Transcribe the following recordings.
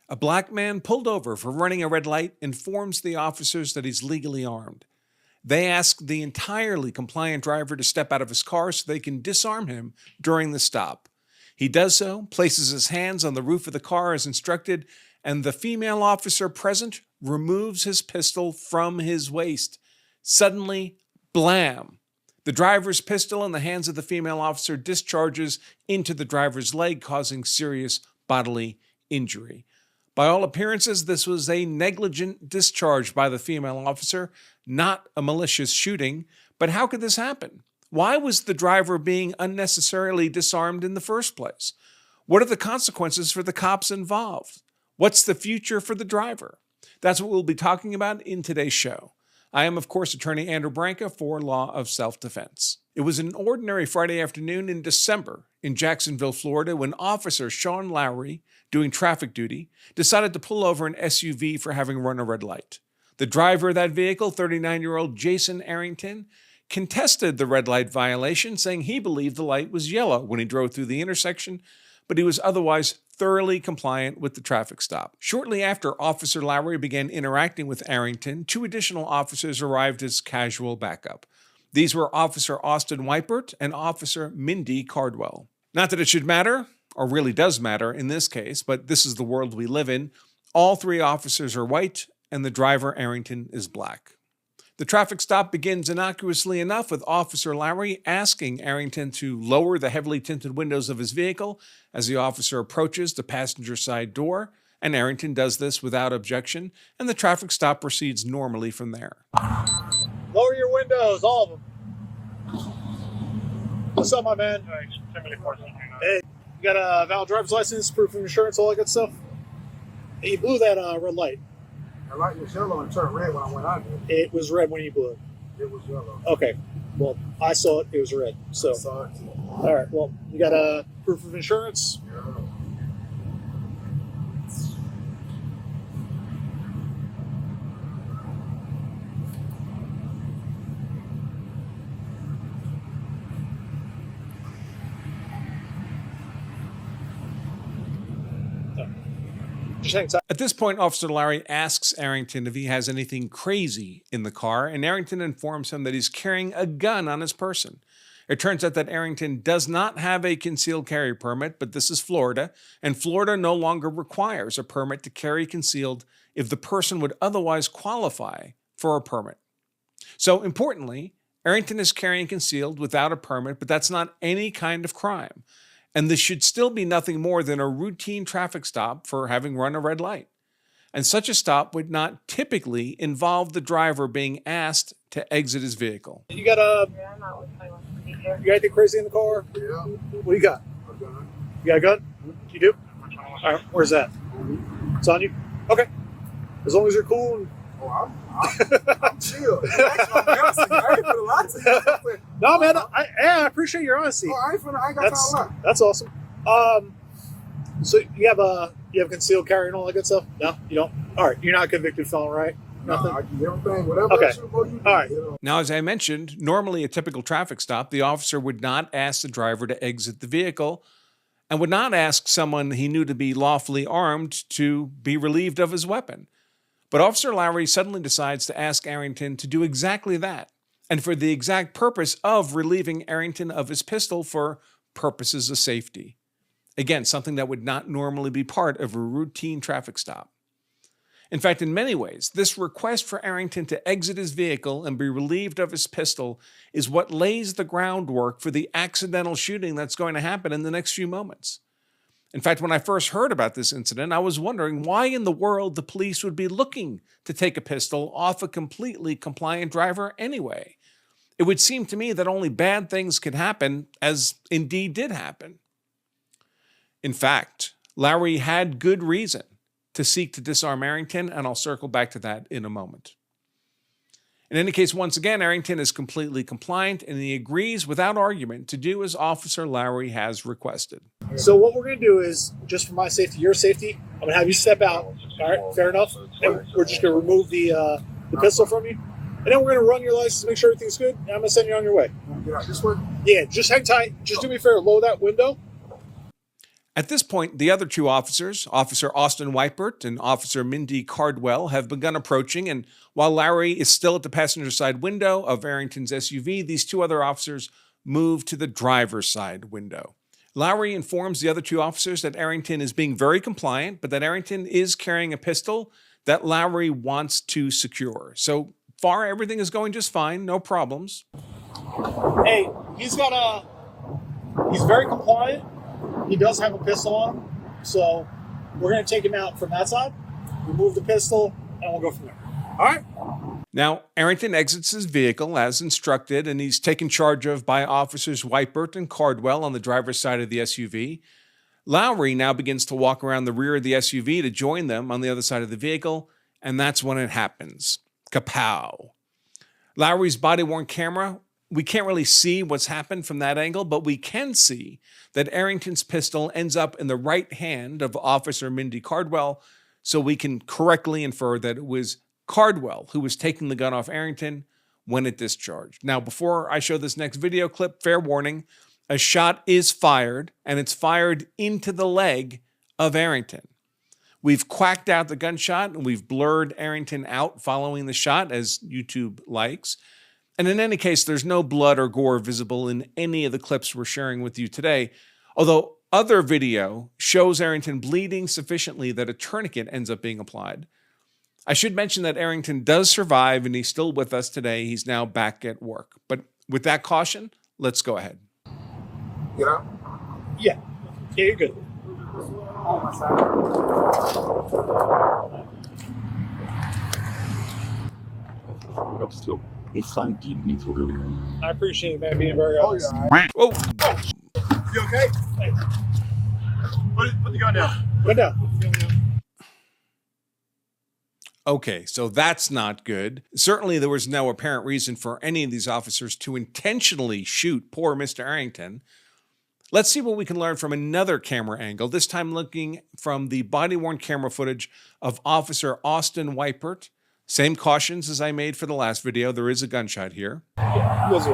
A black man pulled over for running a red light informs the officers that he's legally armed. They ask the entirely compliant driver to step out of his car so they can disarm him during the stop. He does so, places his hands on the roof of the car as instructed, and the female officer present removes his pistol from his waist. Suddenly, BLAM! The driver's pistol in the hands of the female officer discharges into the driver's leg, causing serious bodily injury. By all appearances, this was a negligent discharge by the female officer, not a malicious shooting. But how could this happen? Why was the driver being unnecessarily disarmed in the first place? What are the consequences for the cops involved? What's the future for the driver? That's what we'll be talking about in today's show. I am, of course, attorney Andrew Branca for Law of Self-Defense. It was an ordinary Friday afternoon in December in Jacksonville, Florida, when Officer Sean Lowry, doing traffic duty, decided to pull over an SUV for having run a red light. The driver of that vehicle, 39-year-old Jason Arrington, contested the red light violation, saying he believed the light was yellow when he drove through the intersection, but he was otherwise thoroughly compliant with the traffic stop. Shortly after Officer Lowry began interacting with Arrington, 2 additional officers arrived as casual backup. These were Officer Austin Weipert and Officer Mindy Cardwell. Not that it should matter, or really does matter in this case, but this is the world we live in. All 3 officers are white, and the driver, Arrington, is black. The traffic stop begins innocuously enough with Officer Lowry asking Arrington to lower the heavily tinted windows of his vehicle as the officer approaches the passenger side door, and Arrington does this without objection, and the traffic stop proceeds normally from there. Lower your windows, all of them. What's up, my man? Hey, you got a valid driver's license, proof of insurance, all that good stuff? Hey, you blew that red light. The light was yellow and turned red when I went out there. It was red when you blew it. It was yellow. Okay. Well, I saw it. It was red. So. I saw it too. All right. Well, you got a proof of insurance? Yeah. Just hang tight. At this point, Officer Lowry asks Arrington if he has anything crazy in the car, and Arrington informs him that he's carrying a gun on his person. It turns out that Arrington does not have a concealed carry permit, but this is Florida, and Florida no longer requires a permit to carry concealed if the person would otherwise qualify for a permit. So importantly, Arrington is carrying concealed without a permit, but that's not any kind of crime. And this should still be nothing more than a routine traffic stop for having run a red light. And such a stop would not typically involve the driver being asked to exit his vehicle. You got you got anything crazy in the car? Yeah. What do you got? A gun. You got a gun? You do? All right. Where's that? It's on you? Okay. As long as you're cool. And... Oh, I'm chill. Actually, I'm embarrassing. I ain't finna lie to you. No, man. I appreciate your honesty. Oh, I ain't got time to lie. That's awesome. So you have concealed carry and all that good stuff? No, you don't. All right, you're not a convicted felon, right? Nothing. I do everything, whatever. Okay. You do, all right. You know. Now, as I mentioned, normally a typical traffic stop, the officer would not ask the driver to exit the vehicle and would not ask someone he knew to be lawfully armed to be relieved of his weapon. But Officer Lowry suddenly decides to ask Arrington to do exactly that, and for the exact purpose of relieving Arrington of his pistol for purposes of safety. Again, something that would not normally be part of a routine traffic stop. In fact, in many ways, this request for Arrington to exit his vehicle and be relieved of his pistol is what lays the groundwork for the accidental shooting that's going to happen in the next few moments. In fact, when I first heard about this incident, I was wondering why in the world the police would be looking to take a pistol off a completely compliant driver anyway. It would seem to me that only bad things could happen, as indeed did happen. In fact, Lowry had good reason to seek to disarm Arrington, and I'll circle back to that in a moment. In any case, once again, Arrington is completely compliant, and he agrees without argument to do as Officer Lowry has requested. So what we're going to do is, just for my safety, your safety, I'm going to have you step out. All right, fair enough? And we're just going to remove the pistol from you. And then we're going to run your license, make sure everything's good, and I'm going to send you on your way. Get out this way? Yeah, just hang tight. Just do me a favor, lower that window. At this point, the other two officers, Officer Austin Weipert and Officer Mindy Cardwell, have begun approaching, and while Lowry is still at the passenger side window of Arrington's SUV, these two other officers move to the driver's side window. Lowry informs the other two officers that Arrington is being very compliant, but that Arrington is carrying a pistol that Lowry wants to secure. So far, everything is going just fine, no problems. Hey, he's very compliant. He does have a pistol on him, so we're going to take him out from that side, remove the pistol, and we'll go from there. All right? Now, Arrington exits his vehicle as instructed, and he's taken charge of by Officers Weipert and Cardwell on the driver's side of the SUV. Lowry now begins to walk around the rear of the SUV to join them on the other side of the vehicle, and that's when it happens. Kapow. Lowry's body-worn camera, we can't really see what's happened from that angle, but we can see that Arrington's pistol ends up in the right hand of Officer Mindy Cardwell, so we can correctly infer that it was Cardwell who was taking the gun off Arrington when it discharged. Now, before I show this next video clip, fair warning, a shot is fired, and it's fired into the leg of Arrington. We've quacked out the gunshot, and we've blurred Arrington out following the shot, as YouTube likes. And in any case, there's no blood or gore visible in any of the clips we're sharing with you today, although other video shows Arrington bleeding sufficiently that a tourniquet ends up being applied. I should mention that Arrington does survive, and he's still with us today. He's now back at work. But with that caution, let's go ahead. Get out? Yeah. Yeah, you're good. On my side. I appreciate it, man, being very honest. Whoa. You okay? Hey. Put the gun down. Put it down. Okay, so that's not good. Certainly there was no apparent reason for any of these officers to intentionally shoot poor Mr. Arrington. Let's see what we can learn from another camera angle, this time looking from the body-worn camera footage of Officer Austin Weipert. Same cautions as I made for the last video. There is a gunshot here. Where's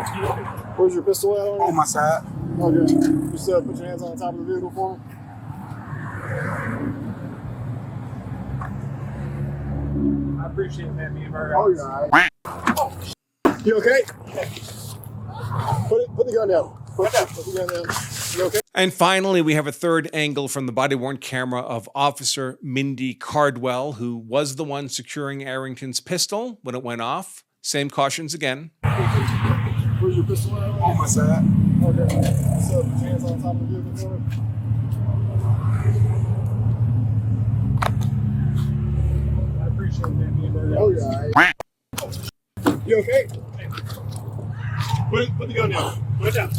your pistol at? On my side. Okay. Just put your hands on the top of the vehicle for me. I appreciate it, man, being very honest. You're all right. You okay? Put the gun down. Put the gun down. You okay? And finally, we have a third angle from the body-worn camera of Officer Mindy Cardwell, who was the one securing Arrington's pistol when it went off. Same cautions again. Where's your pistol at? On my side. Okay. So put your hands on top of the vehicle for me. I appreciate it, man, being very honest. You're all right. You okay? Put the gun down. Put it down.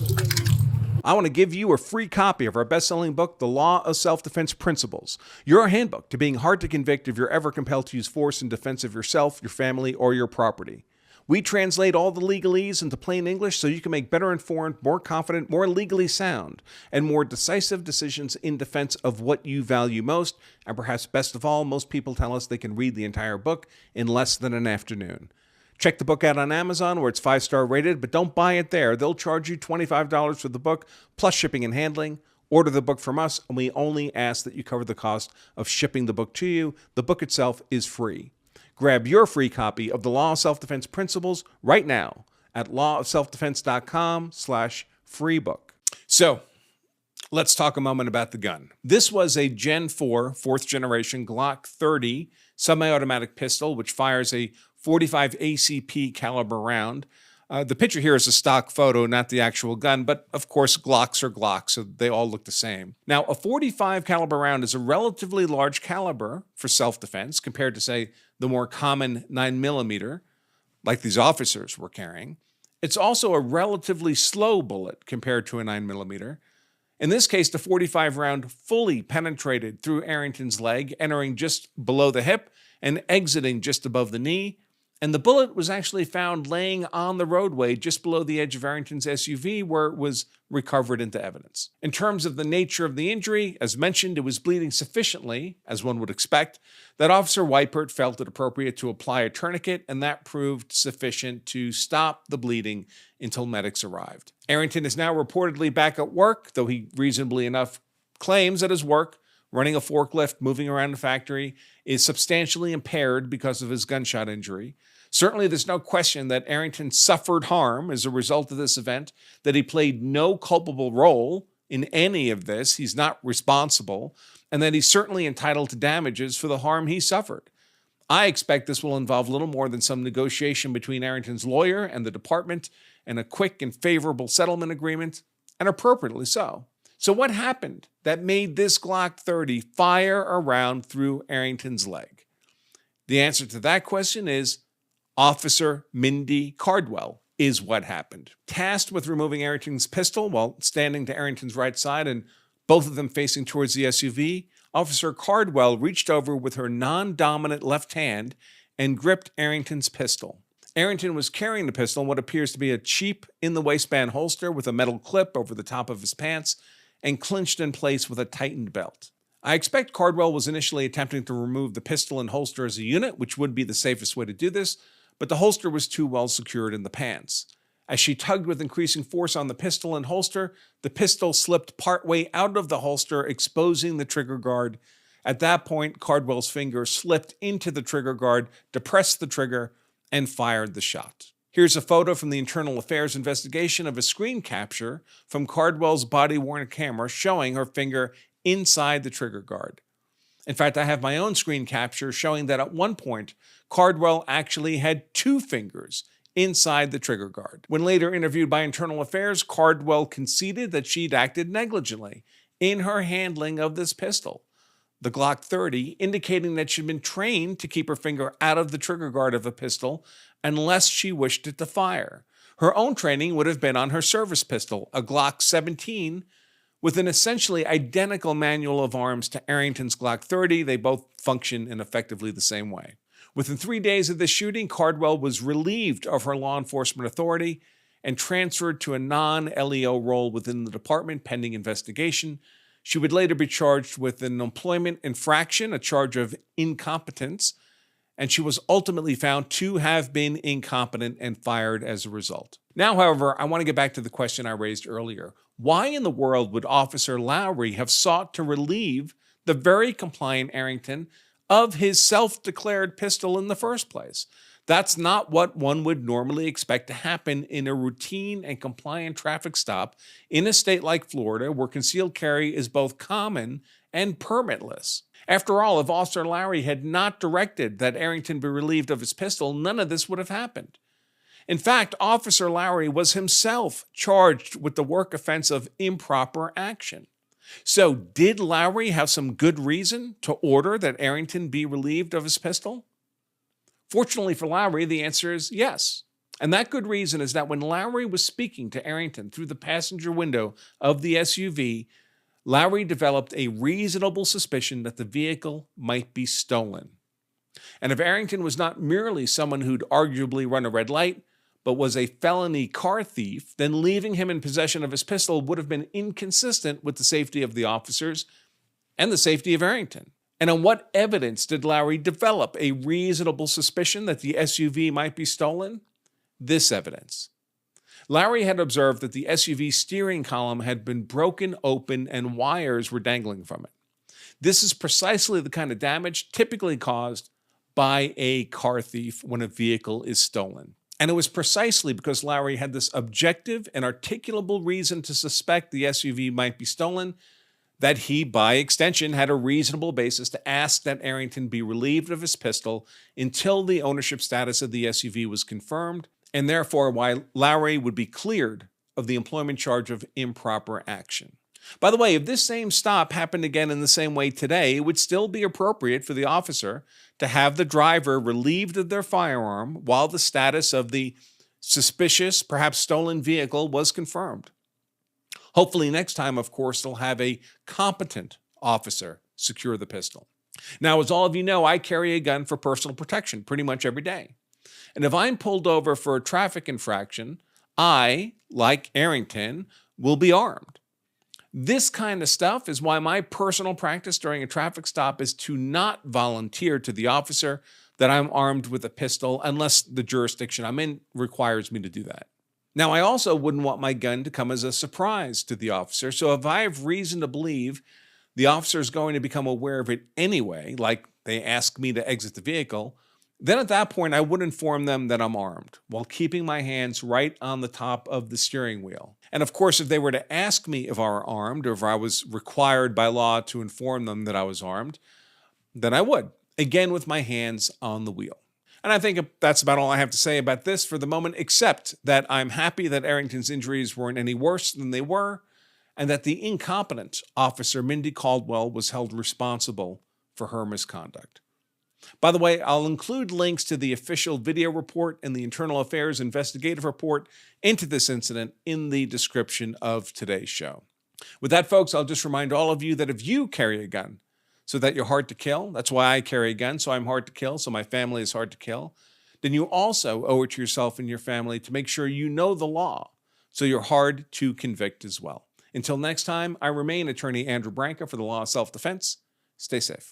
I want to give you a free copy of our best-selling book, The Law of Self-Defense Principles, your handbook to being hard to convict if you're ever compelled to use force in defense of yourself, your family, or your property. We translate all the legalese into plain English so you can make better informed, more confident, more legally sound, and more decisive decisions in defense of what you value most. And perhaps best of all, most people tell us they can read the entire book in less than an afternoon. Check the book out on Amazon where it's 5-star rated, but don't buy it there. They'll charge you $25 for the book, plus shipping and handling. Order the book from us, and we only ask that you cover the cost of shipping the book to you. The book itself is free. Grab your free copy of The Law of Self-Defense Principles right now at lawofselfdefense.com/free book. So, let's talk a moment about the gun. This was a Gen 4, 4th generation Glock 30 semi-automatic pistol, which fires a 45 ACP caliber round. The picture here is a stock photo, not the actual gun, but of course Glocks are Glocks, so they all look the same. Now, a 45 caliber round is a relatively large caliber for self-defense compared to, say, the more common 9mm, like these officers were carrying. It's also a relatively slow bullet compared to a 9mm. In this case, the 45 round fully penetrated through Arrington's leg, entering just below the hip and exiting just above the knee. And the bullet was actually found laying on the roadway just below the edge of Arrington's SUV, where it was recovered into evidence. In terms of the nature of the injury, as mentioned, it was bleeding sufficiently, as one would expect, that Officer Weipert felt it appropriate to apply a tourniquet, and that proved sufficient to stop the bleeding until medics arrived. Arrington is now reportedly back at work, though he reasonably enough claims that his work, running a forklift, moving around the factory, is substantially impaired because of his gunshot injury. Certainly, there's no question that Arrington suffered harm as a result of this event, that he played no culpable role in any of this. He's not responsible, and that he's certainly entitled to damages for the harm he suffered. I expect this will involve little more than some negotiation between Arrington's lawyer and the department and a quick and favorable settlement agreement, and appropriately so. So what happened that made this Glock 30 fire a round through Arrington's leg? The answer to that question is Officer Mindy Cardwell is what happened. Tasked with removing Arrington's pistol while standing to Arrington's right side and both of them facing towards the SUV, Officer Cardwell reached over with her non-dominant left hand and gripped Arrington's pistol. Arrington was carrying the pistol in what appears to be a cheap in-the-waistband holster with a metal clip over the top of his pants and clinched in place with a tightened belt. I expect Cardwell was initially attempting to remove the pistol and holster as a unit, which would be the safest way to do this, but the holster was too well secured in the pants. As she tugged with increasing force on the pistol and holster, the pistol slipped partway out of the holster, exposing the trigger guard. At that point, Cardwell's finger slipped into the trigger guard, depressed the trigger, and fired the shot. Here's a photo from the Internal Affairs investigation of a screen capture from Cardwell's body-worn camera showing her finger inside the trigger guard. In fact, I have my own screen capture showing that at one point, Cardwell actually had two fingers inside the trigger guard. When later interviewed by Internal Affairs, Cardwell conceded that she'd acted negligently in her handling of this pistol, the Glock 30, indicating that she'd been trained to keep her finger out of the trigger guard of a pistol unless she wished it to fire. Her own training would have been on her service pistol, a Glock 17, with an essentially identical manual of arms to Arrington's Glock 30. They both function in effectively the same way. Within 3 days of this shooting, Cardwell was relieved of her law enforcement authority and transferred to a non-LEO role within the department pending investigation. She would later be charged with an employment infraction, a charge of incompetence, and she was ultimately found to have been incompetent and fired as a result. Now, however, I want to get back to the question I raised earlier. Why in the world would Officer Lowry have sought to relieve the very compliant Arrington of his self-declared pistol in the first place? That's not what one would normally expect to happen in a routine and compliant traffic stop in a state like Florida, where concealed carry is both common and permitless. After all, if Officer Lowry had not directed that Arrington be relieved of his pistol, none of this would have happened. In fact, Officer Lowry was himself charged with the work offense of improper action. So did Lowry have some good reason to order that Arrington be relieved of his pistol? Fortunately for Lowry, the answer is yes. And that good reason is that when Lowry was speaking to Arrington through the passenger window of the SUV, Lowry developed a reasonable suspicion that the vehicle might be stolen. And if Arrington was not merely someone who'd arguably run a red light, but was a felony car thief, then leaving him in possession of his pistol would have been inconsistent with the safety of the officers and the safety of Arrington. And on what evidence did Lowry develop a reasonable suspicion that the SUV might be stolen? This evidence. Lowry had observed that the SUV steering column had been broken open and wires were dangling from it. This is precisely the kind of damage typically caused by a car thief when a vehicle is stolen. And it was precisely because Lowry had this objective and articulable reason to suspect the SUV might be stolen that he, by extension, had a reasonable basis to ask that Arrington be relieved of his pistol until the ownership status of the SUV was confirmed, and therefore why Lowry would be cleared of the employment charge of improper action. By the way, if this same stop happened again in the same way today, it would still be appropriate for the officer to have the driver relieved of their firearm while the status of the suspicious, perhaps stolen vehicle was confirmed. Hopefully next time, of course, they'll have a competent officer secure the pistol. Now, as all of you know, I carry a gun for personal protection pretty much every day. And if I'm pulled over for a traffic infraction, I, like Arrington, will be armed. This kind of stuff is why my personal practice during a traffic stop is to not volunteer to the officer that I'm armed with a pistol unless the jurisdiction I'm in requires me to do that. Now, I also wouldn't want my gun to come as a surprise to the officer, so if I have reason to believe the officer is going to become aware of it anyway, like they ask me to exit the vehicle, then at that point I would inform them that I'm armed while keeping my hands right on the top of the steering wheel. And of course, if they were to ask me if I were armed or if I was required by law to inform them that I was armed, then I would, again with my hands on the wheel. And I think that's about all I have to say about this for the moment, except that I'm happy that Arrington's injuries weren't any worse than they were, and that the incompetent officer, Mindy Caldwell, was held responsible for her misconduct. By the way, I'll include links to the official video report and the Internal Affairs investigative report into this incident in the description of today's show. With that, folks, I'll just remind all of you that if you carry a gun so that you're hard to kill, that's why I carry a gun, so I'm hard to kill, so my family is hard to kill, then you also owe it to yourself and your family to make sure you know the law so you're hard to convict as well. Until next time, I remain Attorney Andrew Branca for the Law of Self-Defense. Stay safe.